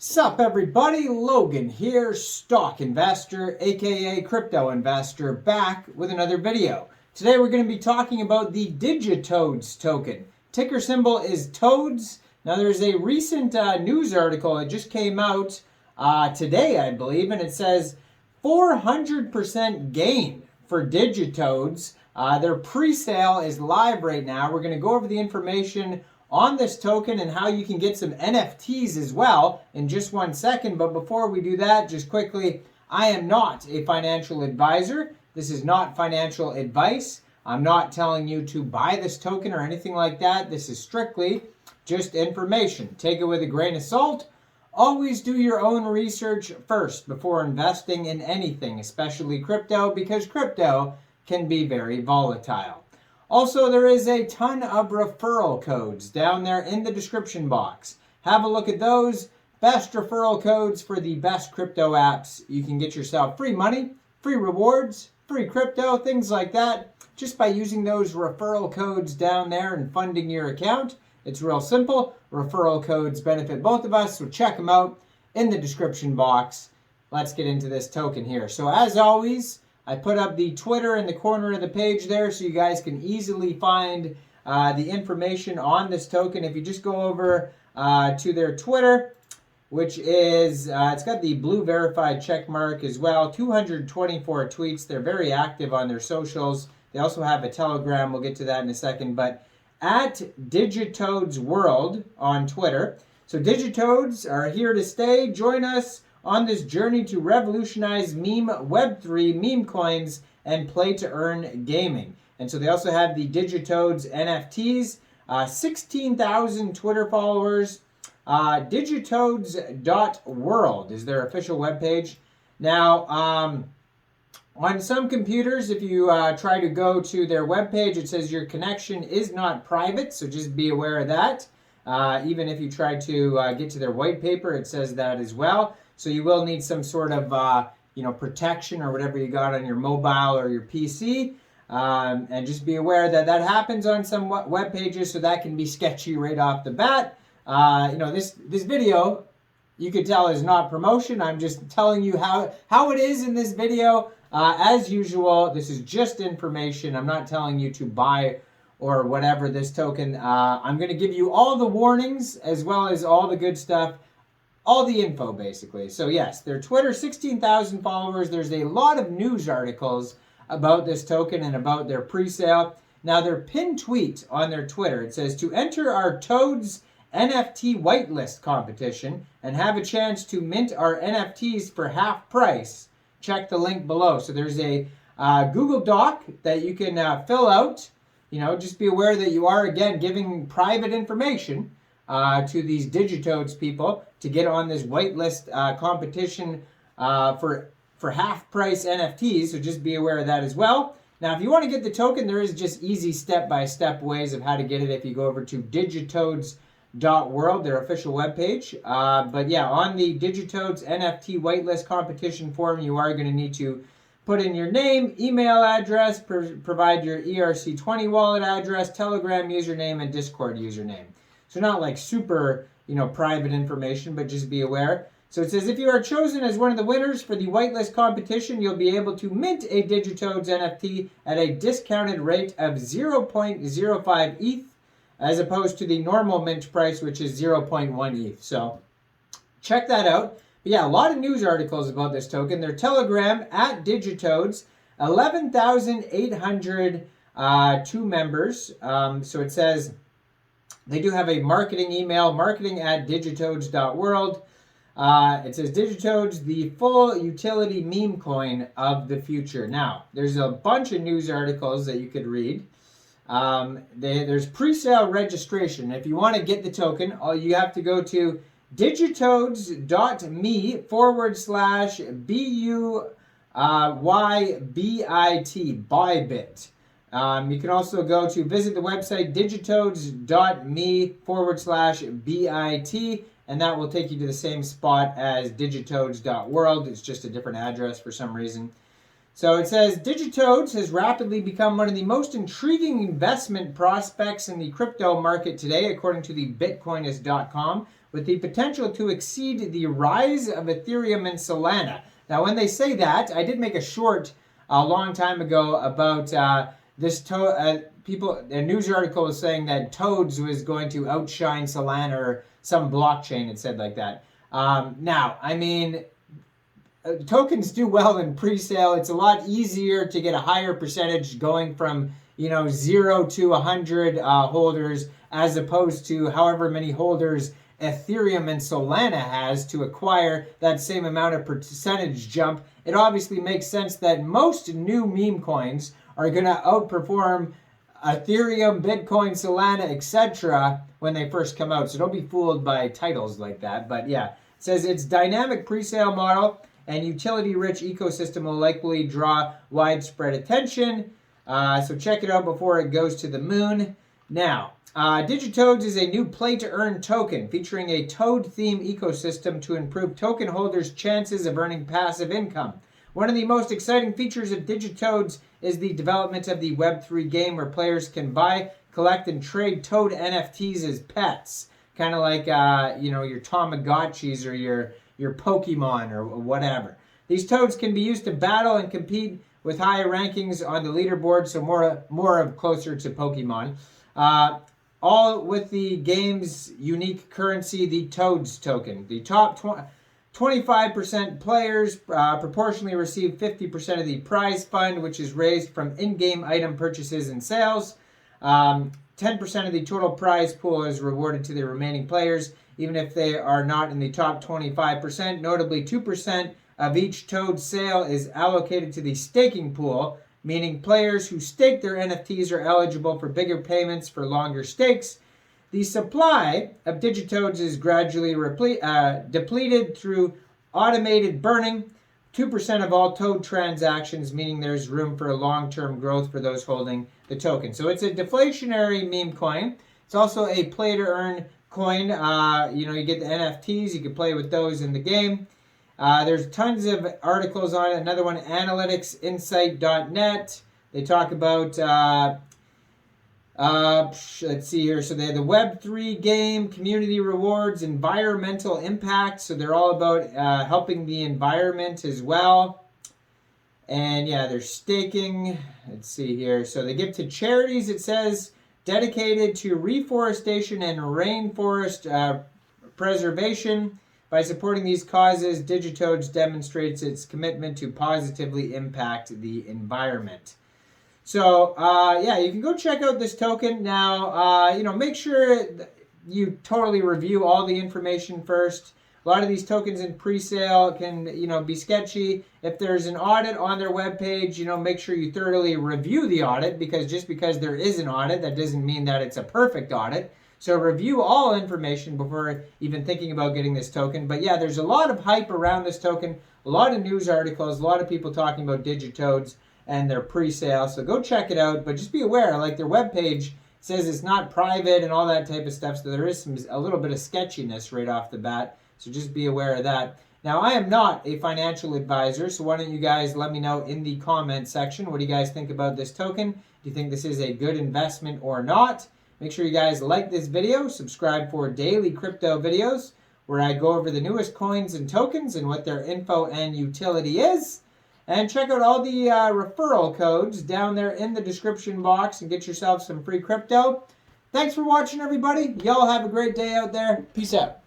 Sup everybody, Logan here, stock investor, aka crypto investor, back with another video. Today we're going to be talking about the Digitoads token. Ticker symbol is TOADS. Now there's a recent news article, it just came out today I believe, and it says 400% gain for Digitoads. Their pre-sale is live right now. We're going to go over the information on this token and how you can get some NFTs as well in just 1 second. But before we do that, just quickly, I am not a financial advisor. This is not financial advice. I'm not telling you to buy this token or anything like that. This is strictly just information. Take it with a grain of salt. Always do your own research first before investing in anything, especially crypto, because crypto can be very volatile. Also, there is a ton of referral codes down there in the description box. Have a look at those. Best referral codes for the best crypto apps. You can get yourself free money, free rewards, free crypto, things like that, just by using those referral codes down there and funding your account. It's real simple. Referral codes benefit both of us, so check them out in the description box. Let's get into this token here. So as always, I put up the Twitter in the corner of the page there so you guys can easily find the information on this token. If you just go over to their Twitter, which is, it's got the blue verified check mark as well, 224 tweets. They're very active on their socials. They also have a Telegram. We'll get to that in a second. But at Digitoads World on Twitter. So Digitoads are here to stay. Join us on this journey to revolutionize meme Web3 meme coins and play-to-earn gaming. And so they also have the Digitoads NFTs, 16,000 Twitter followers. Digitoads.world is their official webpage. Now, on some computers, if you try to go to their webpage, it says your connection is not private, so just be aware of that. Even if you try to get to their white paper, it says that as well. So you will need some sort of protection or whatever you got on your mobile or your PC. And just be aware that that happens on some web pages, so that can be sketchy right off the bat. This video, you could tell, is not promotion. I'm just telling you how it is in this video. As usual, this is just information. I'm not telling you to buy or whatever this token. I'm going to give you all the warnings as well as all the good stuff. All the info, basically. So yes, their Twitter, 16,000 followers. There's a lot of news articles about this token and about their pre-sale. Now, their pinned tweet on their Twitter, it says, to enter our Toads NFT Whitelist competition and have a chance to mint our NFTs for half price, check the link below. So there's a Google Doc that you can fill out. Just be aware that you are, again, giving private information to these Digitoads people to get on this whitelist competition for half price NFTs, so just be aware of that as well. Now, if you want to get the token, there is just easy step-by-step ways of how to get it if you go over to digitoads.world, their official webpage. But yeah, on the Digitoads NFT whitelist competition form, you are going to need to put in your name, email address, provide your ERC20 wallet address, Telegram username, and Discord username. So not like super, private information, but just be aware. So it says, if you are chosen as one of the winners for the whitelist competition, you'll be able to mint a Digitoads NFT at a discounted rate of 0.05 ETH, as opposed to the normal mint price, which is 0.1 ETH. So check that out. But yeah, a lot of news articles about this token. Their Telegram at Digitoads, 11,800 two members. So it says, they do have a marketing email, marketing@digitoads.world. It says, Digitoads, the full utility meme coin of the future. Now, there's a bunch of news articles that you could read. There's pre-sale registration. If you want to get the token, all you have to go to digitoads.me/BUYBIT, Bybit. You can also go to visit the website digitoads.me/BIT, and that will take you to the same spot as digitoads.world. It's just a different address for some reason. So it says, Digitoads has rapidly become one of the most intriguing investment prospects in the crypto market today, according to the Bitcoinist.com. with the potential to exceed the rise of Ethereum and Solana. Now, when they say that, I did make a short a long time ago about this a news article was saying that Toads was going to outshine Solana or some blockchain. It said like that. Now, I mean, tokens do well in pre-sale. It's a lot easier to get a higher percentage going from 0 to 100 holders, as opposed to however many holders Ethereum and Solana has to acquire that same amount of percentage jump. It obviously makes sense that most new meme coins are going to outperform Ethereum, Bitcoin, Solana, etc. when they first come out. So don't be fooled by titles like that. But yeah, it says its dynamic pre-sale model and utility-rich ecosystem will likely draw widespread attention. So check it out before it goes to the moon. Now, Digitoads is a new play-to-earn token featuring a toad theme ecosystem to improve token holders' chances of earning passive income. One of the most exciting features of Digitoads is the development of the Web3 game, where players can buy, collect, and trade toad NFTs as pets. Kind of like, your Tamagotchis or your Pokemon or whatever. These toads can be used to battle and compete with higher rankings on the leaderboard, so more of closer to Pokemon. All with the game's unique currency, the Toads token. The top 25% players proportionally receive 50% of the prize fund, which is raised from in-game item purchases and sales. 10% of the total prize pool is rewarded to the remaining players, even if they are not in the top 25%. Notably, 2% of each Toad sale is allocated to the staking pool, meaning players who stake their NFTs are eligible for bigger payments for longer stakes. The supply of Digitoads is gradually depleted through automated burning. 2% of all Toad transactions, meaning there's room for long-term growth for those holding the token. So it's a deflationary meme coin. It's also a play-to-earn coin. You get the NFTs. You can play with those in the game. There's tons of articles on it. Another one, analyticsinsight.net. They talk about, let's see here. So they have the Web3 game, community rewards, environmental impact. So they're all about helping the environment as well. And yeah, they're staking. Let's see here. So they give to charities, it says, dedicated to reforestation and rainforest preservation. By supporting these causes, Digitoads demonstrates its commitment to positively impact the environment. So, you can go check out this token. Now, make sure you totally review all the information first. A lot of these tokens in pre-sale can, be sketchy. If there's an audit on their webpage, make sure you thoroughly review the audit, because just because there is an audit, that doesn't mean that it's a perfect audit. So review all information before even thinking about getting this token. But yeah, there's a lot of hype around this token, a lot of news articles, a lot of people talking about Digitoads and their pre-sale. So go check it out, but just be aware, like their webpage says it's not private and all that type of stuff. So there is a little bit of sketchiness right off the bat. So just be aware of that. Now, I am not a financial advisor, so why don't you guys let me know in the comment section, what do you guys think about this token? Do you think this is a good investment or not? Make sure you guys like this video, subscribe for daily crypto videos where I go over the newest coins and tokens and what their info and utility is. And check out all the referral codes down there in the description box and get yourself some free crypto. Thanks for watching, everybody. Y'all have a great day out there. Peace out.